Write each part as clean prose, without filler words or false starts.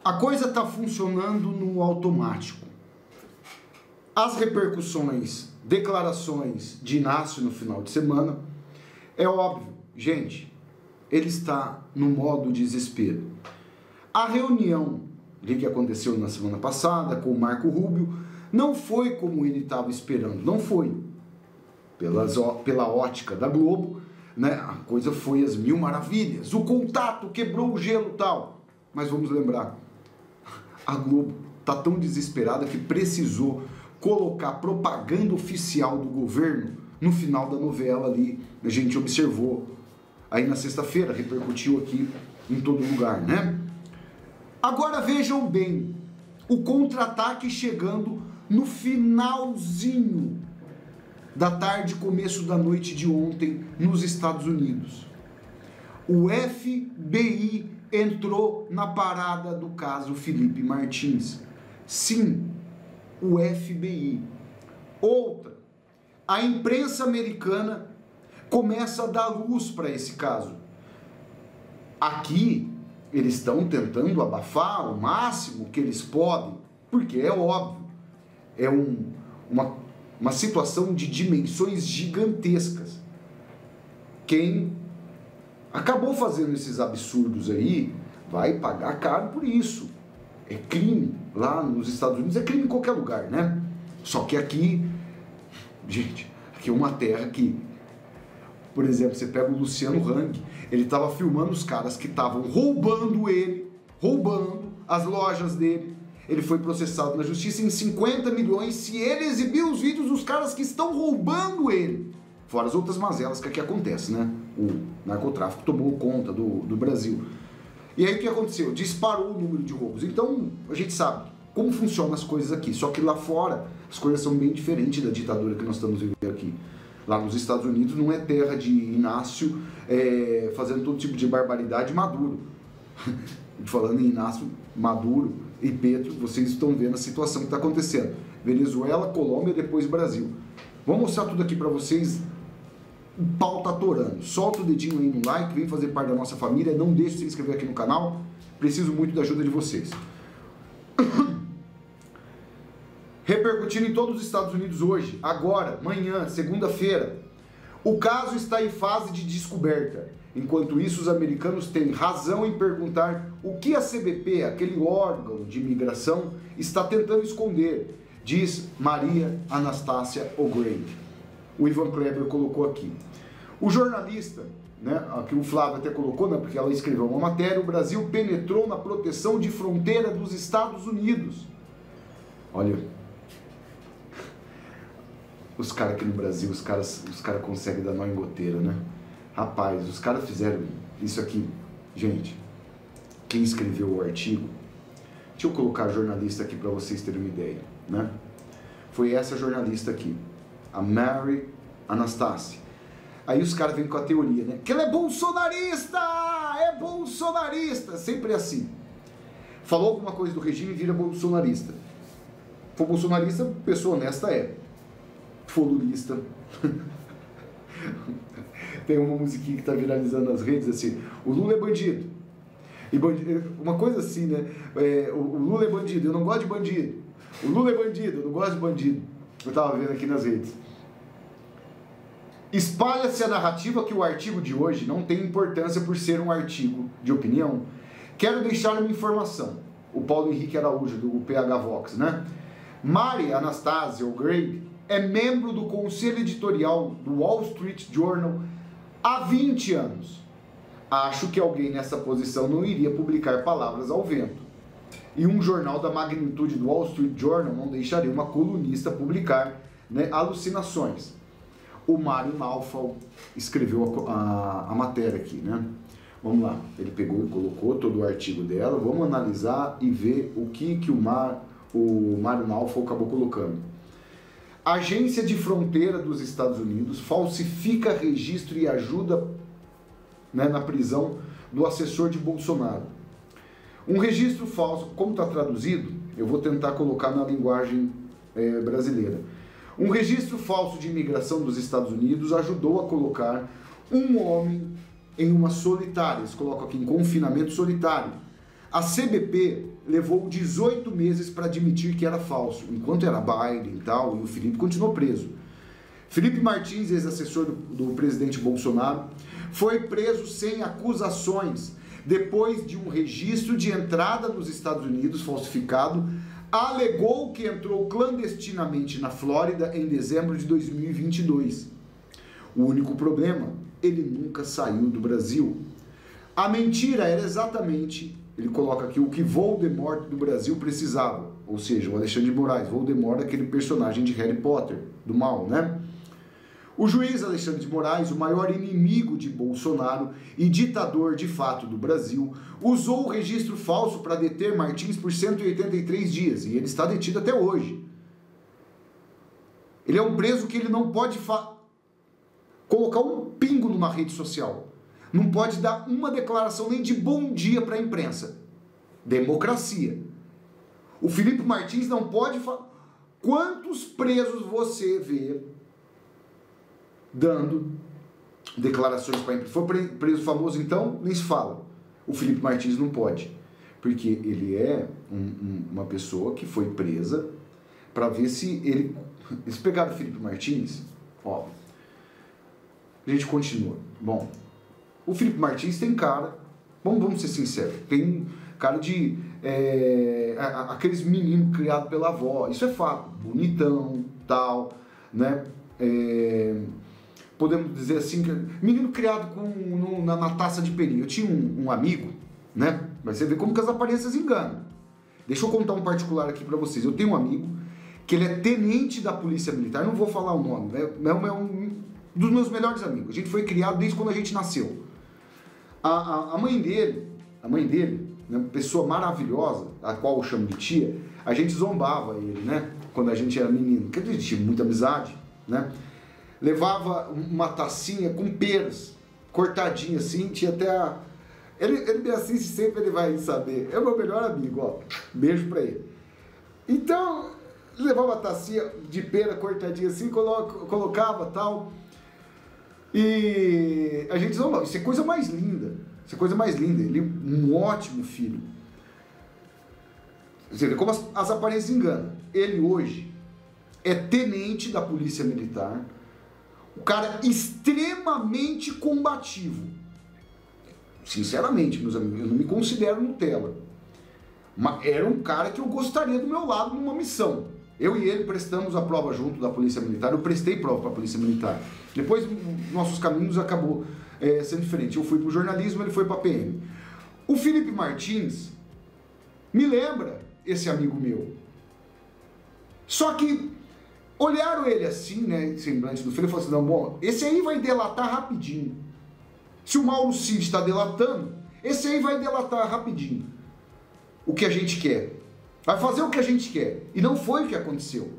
A coisa está funcionando no automático. As repercussões, declarações de Inácio no final de semana, é óbvio, gente, ele está no modo desespero. A reunião que aconteceu na semana passada com o Marco Rubio não foi como ele estava esperando, não foi. Pela ótica da Globo, né, a coisa foi às mil maravilhas, o contato quebrou o gelo e tal. Mas vamos lembrar, a Globo está tão desesperada que precisou colocar propaganda oficial do governo no final da novela ali. A gente observou aí na sexta-feira, repercutiu aqui em todo lugar, né? Agora vejam bem, o contra-ataque chegando no finalzinho da tarde, começo da noite de ontem nos Estados Unidos. O FBI entrou na parada do caso Felipe Martins. Sim, o FBI. Outra, a imprensa americana começa a dar luz para esse caso. Aqui, eles estão tentando abafar o máximo que eles podem, porque é óbvio, é uma situação de dimensões gigantescas. Quem acabou fazendo esses absurdos aí vai pagar caro por isso. É crime lá nos Estados Unidos, é crime em qualquer lugar, né? Só que aqui, gente, aqui é uma terra que, por exemplo, você pega o Luciano Hang, ele estava filmando os caras que estavam roubando as lojas dele. Ele foi processado na justiça em 50 milhões se ele exibir os vídeos dos caras que estão roubando ele. Fora as outras mazelas que aqui acontecem, né? O narcotráfico tomou conta do Brasil. E aí o que aconteceu? Disparou o número de roubos. Então a gente sabe como funcionam as coisas aqui. Só que lá fora as coisas são bem diferentes da ditadura que nós estamos vivendo aqui. Lá nos Estados Unidos não é terra de Inácio fazendo todo tipo de barbaridade Maduro. Falando em Inácio, Maduro e Petro, vocês estão vendo a situação que está acontecendo. Venezuela, Colômbia, depois Brasil. Vou mostrar tudo aqui para vocês. O pau tá atorando. Solta o dedinho aí no like, vem fazer parte da nossa família. Não deixe de se inscrever aqui no canal. Preciso muito da ajuda de vocês. Repercutindo em todos os Estados Unidos hoje, agora, amanhã, segunda-feira, o caso está em fase de descoberta. Enquanto isso, os americanos têm razão em perguntar o que a CBP, aquele órgão de imigração, está tentando esconder, diz Maria Anastácia O'Grady. O Ivan Kleber colocou aqui. O jornalista, né, que o Flávio até colocou, né, porque ela escreveu uma matéria, o Brasil penetrou na proteção de fronteira dos Estados Unidos. Olha, os caras aqui no Brasil, os caras conseguem dar nó em goteira, né? Rapaz, os caras fizeram isso aqui. Gente, quem escreveu o artigo, deixa eu colocar a jornalista aqui para vocês terem uma ideia, né? Foi essa jornalista aqui, a Mary Anastácia. Aí os caras vêm com a teoria, né? Que ela é bolsonarista! É bolsonarista! Sempre é assim. Falou alguma coisa do regime e vira bolsonarista. For bolsonarista, pessoa honesta é. For lulista. Tem uma musiquinha que tá viralizando nas redes assim, o Lula é bandido. E uma coisa assim, né? O Lula é bandido, eu não gosto de bandido. O Lula é bandido, eu não gosto de bandido. Eu tava vendo aqui nas redes. Espalha-se a narrativa que o artigo de hoje não tem importância por ser um artigo de opinião. Quero deixar uma informação. O Paulo Henrique Araújo, do PH Vox, né? Mary Anastácia O'Grady é membro do conselho editorial do Wall Street Journal há 20 anos. Acho que alguém nessa posição não iria publicar palavras ao vento. E um jornal da magnitude do Wall Street Journal não deixaria uma colunista publicar, né, alucinações. O Mário Naufal escreveu a matéria aqui, né? Vamos lá, ele pegou e colocou todo o artigo dela, vamos analisar e ver o que o Mário Naufal acabou colocando. A Agência de Fronteira dos Estados Unidos falsifica registro e ajuda, né, na prisão do assessor de Bolsonaro. Um registro falso, como está traduzido, eu vou tentar colocar na linguagem brasileira. Um registro falso de imigração dos Estados Unidos ajudou a colocar um homem em uma solitária, eles colocam aqui em confinamento solitário. A CBP levou 18 meses para admitir que era falso, enquanto era Biden e tal, e o Felipe continuou preso. Felipe Martins, ex-assessor do presidente Bolsonaro, foi preso sem acusações, depois de um registro de entrada nos Estados Unidos falsificado, alegou que entrou clandestinamente na Flórida em dezembro de 2022. O único problema, ele nunca saiu do Brasil. A mentira era exatamente, ele coloca aqui, o que Voldemort do Brasil precisava, ou seja, o Alexandre de Moraes. Voldemort é aquele personagem de Harry Potter, do mal, né? O juiz Alexandre de Moraes, o maior inimigo de Bolsonaro e ditador de fato do Brasil, usou o registro falso para deter Martins por 183 dias, e ele está detido até hoje. Ele é um preso que ele não pode colocar um pingo numa rede social. Não pode dar uma declaração nem de bom dia para a imprensa. Democracia. O Felipe Martins não pode falar. Quantos presos você vê dando declarações para a imprensa? Se for preso famoso, então, nem se fala. O Felipe Martins não pode. Porque ele é uma pessoa que foi presa para ver se ele... Eles pegaram o Felipe Martins, ó. A gente continua. Bom, o Felipe Martins tem cara, vamos ser sinceros, tem cara de aqueles meninos criados pela avó, isso é fato, bonitão, tal, né? Podemos dizer assim, menino criado na taça de peri. Eu tinha um amigo, né? Mas você vê como que as aparências enganam. Deixa eu contar um particular aqui para vocês. Eu tenho um amigo que ele é tenente da Polícia Militar, não vou falar o nome, né? É um dos meus melhores amigos. A gente foi criado desde quando a gente nasceu. A mãe dele, né, pessoa maravilhosa, a qual eu chamo de tia, a gente zombava ele, né? Quando a gente era menino, porque a gente tinha muita amizade, né? Levava uma tacinha com peras, cortadinha assim, tinha até a... Ele me assiste sempre, ele vai saber. É o meu melhor amigo, ó. Beijo pra ele. Então, levava uma tacinha de pera cortadinha assim, colocava tal... E a gente zombava. Isso é coisa mais linda. Isso é coisa mais linda. Ele é um ótimo filho. Você vê como as aparências enganam. Ele hoje é tenente da Polícia Militar. O cara extremamente combativo. Sinceramente, meus amigos, eu não me considero Nutella. Mas era um cara que eu gostaria do meu lado numa missão. Eu e ele prestamos a prova junto da Polícia Militar. Eu prestei prova para a Polícia Militar. Depois, nossos caminhos acabou sendo diferente. Eu fui para o jornalismo, ele foi para a PM. O Felipe Martins me lembra esse amigo meu. Só que olharam ele assim, né, semblante do filho, e falaram assim, não, bom, esse aí vai delatar rapidinho. Se o Mauro Cid está delatando, esse aí vai delatar rapidinho. O que a gente quer. Vai fazer o que a gente quer. E não foi o que aconteceu.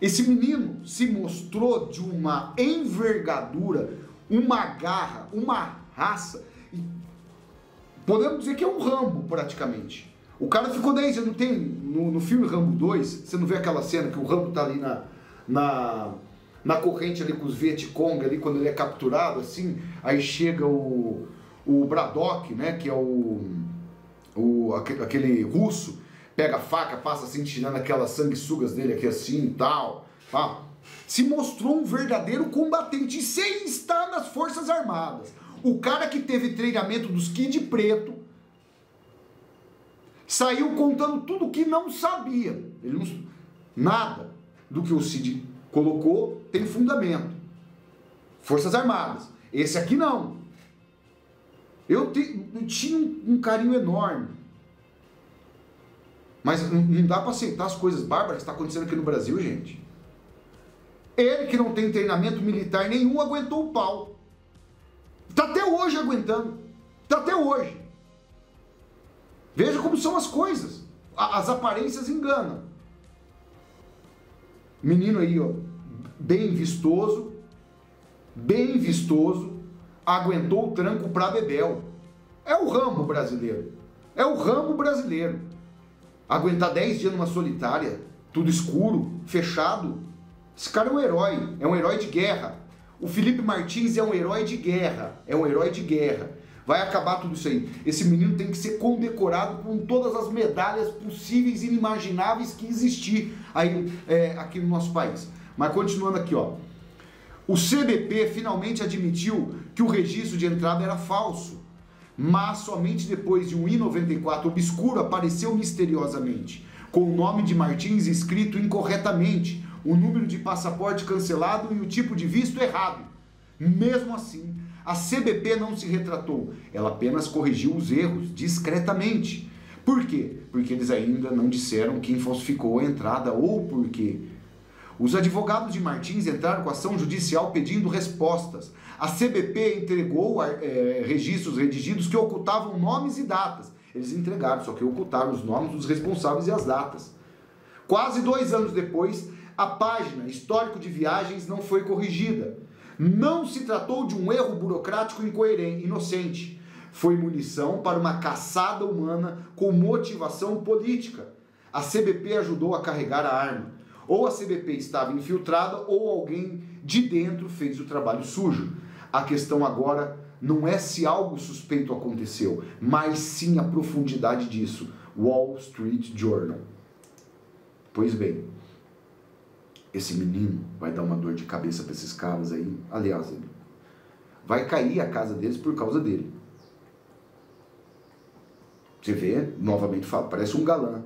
Esse menino se mostrou de uma envergadura, uma garra, uma raça. E podemos dizer que é um Rambo, praticamente. O cara ficou 10 anos. Não tem, no filme Rambo 2, você não vê aquela cena que o Rambo tá ali na corrente ali com os Vietcong ali, quando ele é capturado, assim, aí chega o Braddock, né, que é aquele russo, pega a faca, passa assim, tirando aquelas sanguessugas dele aqui assim e tal. Tá? Se mostrou um verdadeiro combatente sem estar nas Forças Armadas. O cara que teve treinamento dos Kid Preto saiu contando tudo que não sabia. Nada do que o Cid colocou tem fundamento. Forças Armadas. Esse aqui não. Eu tinha um carinho enorme. Mas não dá para aceitar as coisas bárbaras que estão acontecendo aqui no Brasil, gente. Ele que não tem treinamento militar nenhum aguentou o pau. Está até hoje aguentando. Está até hoje. Veja como são as coisas. As aparências enganam. Menino aí, ó, bem vistoso, aguentou o tranco para Bebel. É o Rambo brasileiro. É o Rambo brasileiro. Aguentar 10 dias numa solitária, tudo escuro, fechado. Esse cara é um herói de guerra. O Felipe Martins é um herói de guerra, Vai acabar tudo isso aí. Esse menino tem que ser condecorado com todas as medalhas possíveis e inimagináveis que existir aí, aqui no nosso país. Mas continuando aqui, ó. O CBP finalmente admitiu que o registro de entrada era falso, mas somente depois de um I-94 obscuro apareceu misteriosamente, com o nome de Martins escrito incorretamente, o número de passaporte cancelado e o tipo de visto errado. Mesmo assim, a CBP não se retratou, ela apenas corrigiu os erros discretamente. Por quê? Porque eles ainda não disseram quem falsificou a entrada ou por quê. Os advogados de Martins entraram com ação judicial pedindo respostas. A CBP entregou registros redigidos que ocultavam nomes e datas. Eles entregaram, só que ocultaram os nomes dos responsáveis e as datas. Quase 2 anos depois, a página Histórico de Viagens não foi corrigida. Não se tratou de um erro burocrático inocente. Foi munição para uma caçada humana com motivação política. A CBP ajudou a carregar a arma. Ou a CBP estava infiltrada ou alguém de dentro fez o trabalho sujo. A questão agora não é se algo suspeito aconteceu, mas sim a profundidade disso. Wall Street Journal. Pois bem, esse menino vai dar uma dor de cabeça para esses caras aí. Aliás, vai cair a casa deles por causa dele. Você vê, novamente falo, parece um galã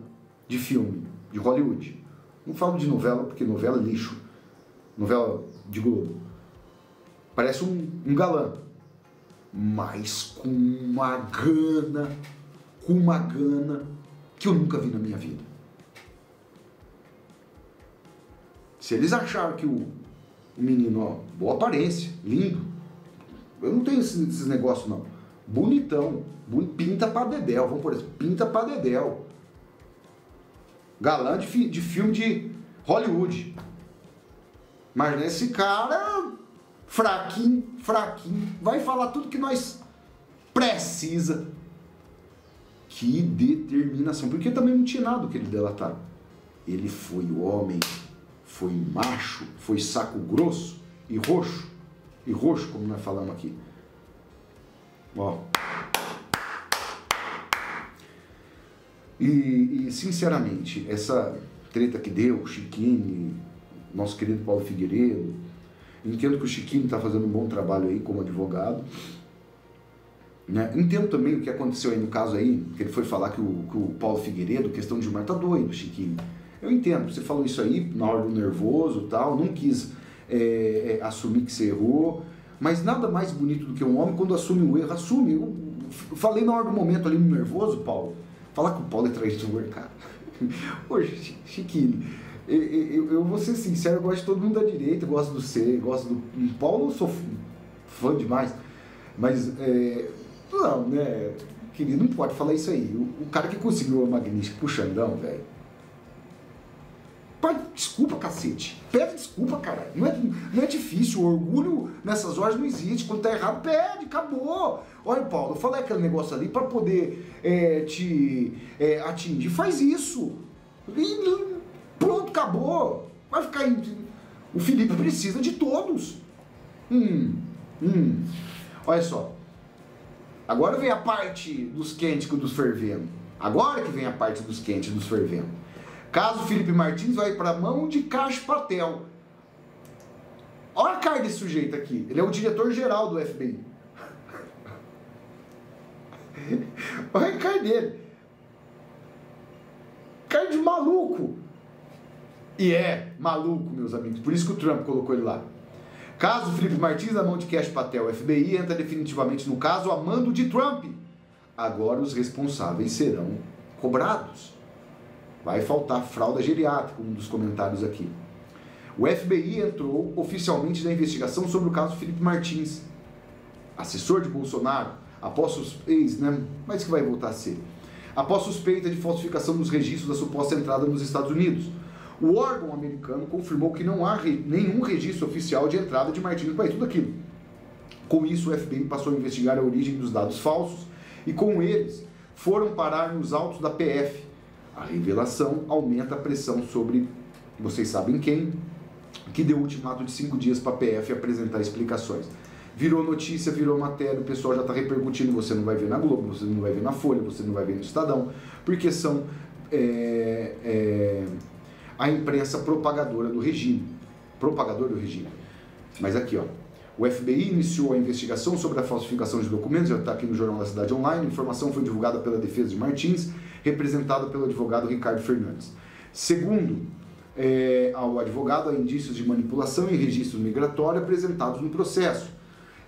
de filme, de Hollywood. Não falo de novela, porque novela é lixo. Novela de Globo. Parece um galã. Mas com uma gana que eu nunca vi na minha vida. Se eles acharam que o menino, ó, boa aparência, lindo. Eu não tenho esses negócios, não. Bonitão. Pinta pra dedéu. Vamos por isso. Pinta pra dedéu. Galã de filme de Hollywood. Mas esse cara, fraquinho, vai falar tudo que nós precisa. Que determinação. Porque também não tinha nada que ele delatar. Ele foi homem, foi macho, foi saco grosso e roxo, como nós falamos aqui. Ó. E sinceramente, essa treta que deu, Chiquinho, nosso querido Paulo Figueiredo, entendo que o Chiquinho está fazendo um bom trabalho aí como advogado, né? Entendo também o que aconteceu aí no caso aí, que ele foi falar que o Paulo Figueiredo, questão de Gilmar, tá doido, Chiquinho. Eu entendo, você falou isso aí na hora do nervoso e tal, não quis assumir que você errou, mas nada mais bonito do que um homem quando assume o erro, assume. Eu falei na hora do momento ali no nervoso, Paulo, falar que o Paulo é traidor, cara. Hoje, Chiquinho, eu vou ser sincero, eu gosto de todo mundo da direita, gosto do C, gosto do Paulo, eu sou fã demais, mas não, né, querido, não pode falar isso aí. O cara que conseguiu a Magnífica pro Xandão, velho, desculpa, cacete, pede desculpa, cara, não é difícil, o orgulho nessas horas não existe, quando tá errado, pede, acabou. Olha, Paulo, eu falei aquele negócio ali para poder te atingir, faz isso, e pronto, acabou, vai ficar, o Felipe precisa de todos. Olha só, agora vem a parte dos quentes e dos fervendo, agora que vem a parte dos quentes e dos fervendo. Caso Felipe Martins vai para a mão de Kash Patel. Olha a cara desse sujeito aqui. Ele é o diretor-geral do FBI. Olha a cara dele. Cara de maluco. E é maluco, meus amigos. Por isso que o Trump colocou ele lá. Caso Felipe Martins na mão de Kash Patel, o FBI entra definitivamente no caso a mando de Trump. Agora os responsáveis serão cobrados. Vai faltar fralda geriátrica, um dos comentários aqui. O FBI entrou oficialmente na investigação sobre o caso Felipe Martins, assessor de Bolsonaro, após mas que vai voltar a ser, após suspeita de falsificação dos registros da suposta entrada nos Estados Unidos. O órgão americano confirmou que não há nenhum registro oficial de entrada de Martins no país, tudo aquilo. Com isso, o FBI passou a investigar a origem dos dados falsos e com eles foram parar nos autos da PF. A revelação aumenta a pressão sobre, vocês sabem quem, que deu o ultimato de 5 dias para a PF apresentar explicações. Virou notícia, virou matéria, o pessoal já está repercutindo, você não vai ver na Globo, você não vai ver na Folha, você não vai ver no Estadão, porque são a imprensa propagadora do regime. Propagador do regime. Mas aqui, ó, o FBI iniciou a investigação sobre a falsificação de documentos, já está aqui no Jornal da Cidade Online, a informação foi divulgada pela defesa de Martins, representada pelo advogado Ricardo Fernandes. Segundo ao advogado, há indícios de manipulação e registro migratório apresentados no processo.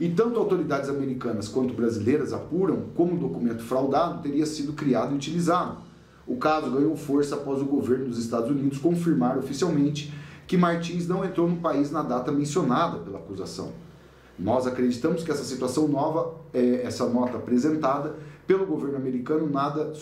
E tanto autoridades americanas quanto brasileiras apuram como o documento fraudado teria sido criado e utilizado. O caso ganhou força após o governo dos Estados Unidos confirmar oficialmente que Martins não entrou no país na data mencionada pela acusação. Nós acreditamos que essa situação nova, essa nota apresentada pelo governo americano, muda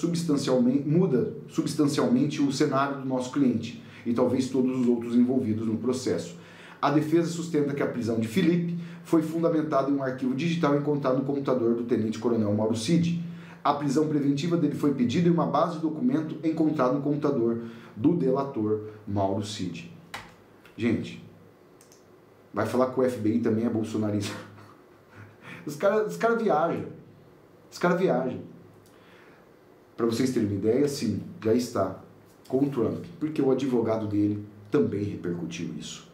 substancialmente o cenário do nosso cliente e talvez todos os outros envolvidos no processo. A defesa sustenta que a prisão de Felipe foi fundamentada em um arquivo digital encontrado no computador do tenente-coronel Mauro Cid. A prisão preventiva dele foi pedida em uma base de documento encontrada no computador do delator Mauro Cid. Gente, vai falar que o FBI também é bolsonarista. Os caras viajam. Os caras viajam. Para vocês terem uma ideia, sim, já está com o Trump, porque o advogado dele também repercutiu isso.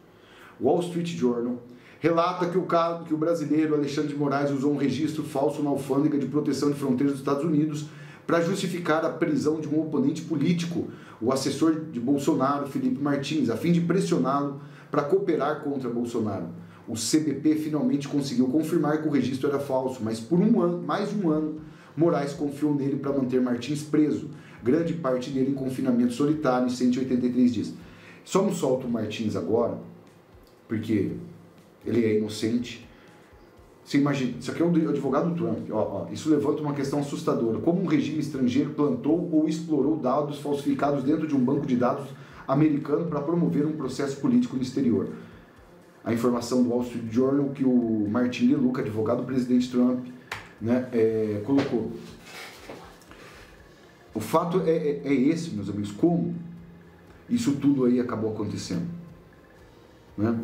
Wall Street Journal relata que o brasileiro Alexandre de Moraes usou um registro falso na alfândega de proteção de fronteiras dos Estados Unidos para justificar a prisão de um oponente político, o assessor de Bolsonaro, Felipe Martins, a fim de pressioná-lo para cooperar contra Bolsonaro. O CBP finalmente conseguiu confirmar que o registro era falso, mas por mais de um ano, Moraes confiou nele para manter Martins preso, grande parte dele em confinamento solitário em 183 dias. Só não solta o Martins agora, porque ele é inocente. Você imagina, isso aqui é o advogado do Trump. Isso levanta uma questão assustadora. Como um regime estrangeiro plantou ou explorou dados falsificados dentro de um banco de dados americano para promover um processo político no exterior. A informação do Wall Street Journal que o Martin LeLuca, advogado do presidente Trump, né, colocou. O fato é esse, meus amigos, como isso tudo aí acabou acontecendo. Né?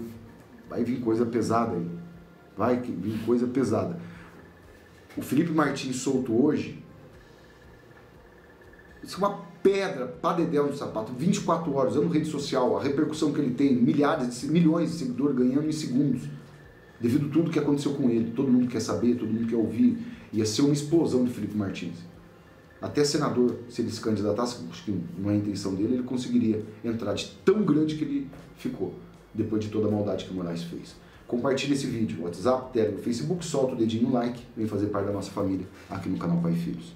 Vai vir coisa pesada aí. Vai vir coisa pesada. O Felipe Martins solto hoje, isso é uma pedra, padedel no sapato, 24 horas, usando rede social, a repercussão que ele tem, milhões de seguidores ganhando em segundos, devido a tudo que aconteceu com ele. Todo mundo quer saber, todo mundo quer ouvir. Ia ser uma explosão de Felipe Martins. Até senador, se ele se candidatasse, acho que não é a intenção dele, ele conseguiria entrar de tão grande que ele ficou, depois de toda a maldade que o Moraes fez. Compartilhe esse vídeo, WhatsApp, Telegram, Facebook, solta o dedinho no like, vem fazer parte da nossa família aqui no canal Pai e Filhos.